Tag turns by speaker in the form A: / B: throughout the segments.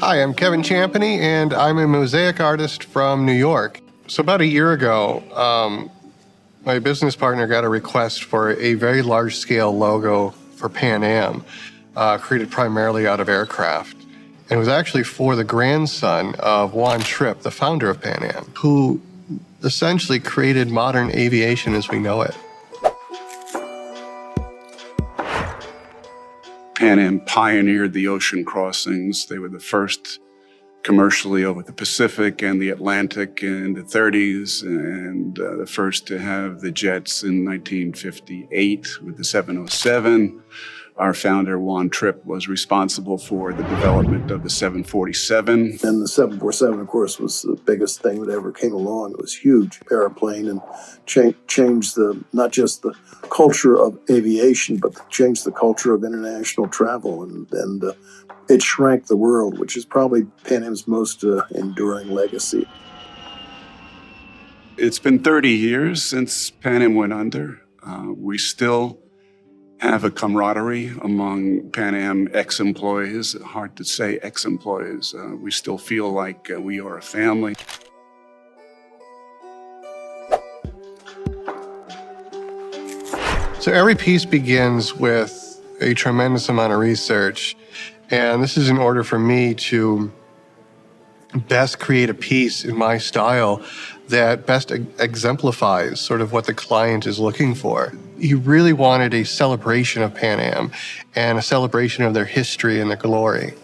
A: Hi, I'm Kevin Champeny, and I'm a mosaic artist from New York. So about a year ago, my business partner got a request for a very large-scale logo for Pan Am, created primarily out of aircraft. And it was actually for the grandson of Juan Trippe, the founder of Pan Am, who essentially created modern aviation as we know it.
B: Pan Am pioneered the ocean crossings. They were the first commercially over the Pacific and the Atlantic in the 30s, and the first to have the jets in 1958 with the 707. Our founder, Juan Trippe, was responsible for the development of the 747.
C: And the 747, of course, was the biggest thing that ever came along. It was a huge airplane and changed not just the culture of aviation, but changed the culture of international travel. And it shrank the world, which is probably Pan Am's most enduring legacy.
B: It's been 30 years since Pan Am went under. We still have a camaraderie among Pan Am ex-employees. Hard to say ex-employees. We still feel like we are a family.
A: So every piece begins with a tremendous amount of research, and this is in order for me to best create a piece in my style that best exemplifies sort of what the client is looking for. He really wanted a celebration of Pan Am and a celebration of their history and their glory.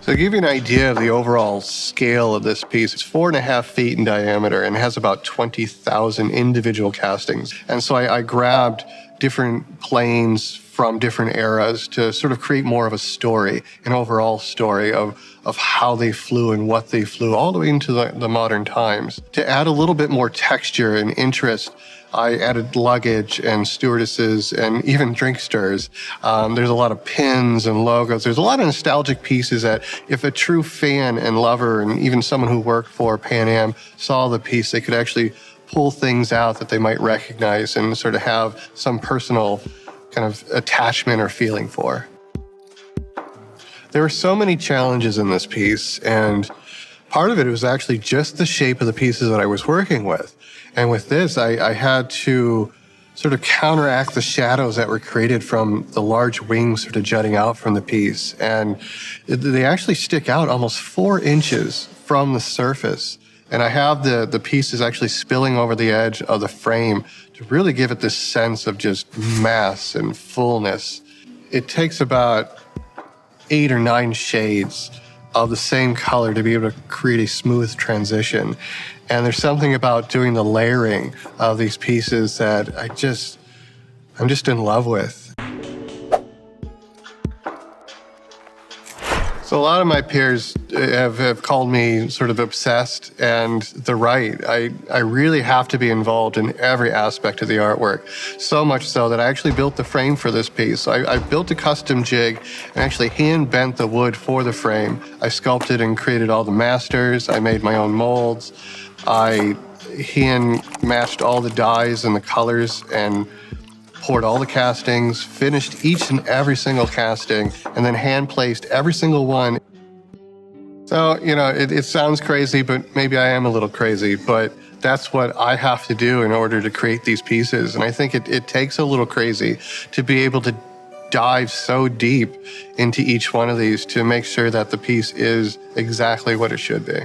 A: So to give you an idea of the overall scale of this piece, it's 4.5 feet in diameter and has about 20,000 individual castings. And so I grabbed different planes from different eras to sort of create more of a story, an overall story of how they flew and what they flew all the way into the modern times. To add a little bit more texture and interest, I added luggage and stewardesses and even drink stirs. There's a lot of pins and logos. There's a lot of nostalgic pieces that if a true fan and lover and even someone who worked for Pan Am saw the piece, they could actually pull things out that they might recognize and sort of have some personal kind of attachment or feeling for. There were so many challenges in this piece, and part of it was actually just the shape of the pieces that I was working with. And with this, I had to sort of counteract the shadows that were created from the large wings sort of jutting out from the piece. And they actually stick out almost 4 inches from the surface. And I have the pieces actually spilling over the edge of the frame to really give it this sense of just mass and fullness. It takes about 8 or 9 shades of the same color to be able to create a smooth transition. And there's something about doing the layering of these pieces that I'm just in love with. So a lot of my peers have called me sort of obsessed, and they're right. I really have to be involved in every aspect of the artwork, so much so that I actually built the frame for this piece. So I built a custom jig and actually hand bent the wood for the frame. I sculpted and created all the masters. I made my own molds. I hand matched all the dyes and the colors and poured all the castings, finished each and every single casting, and then hand placed every single one. So, you know, it sounds crazy, but maybe I am a little crazy, but that's what I have to do in order to create these pieces. And I think it takes a little crazy to be able to dive so deep into each one of these to make sure that the piece is exactly what it should be.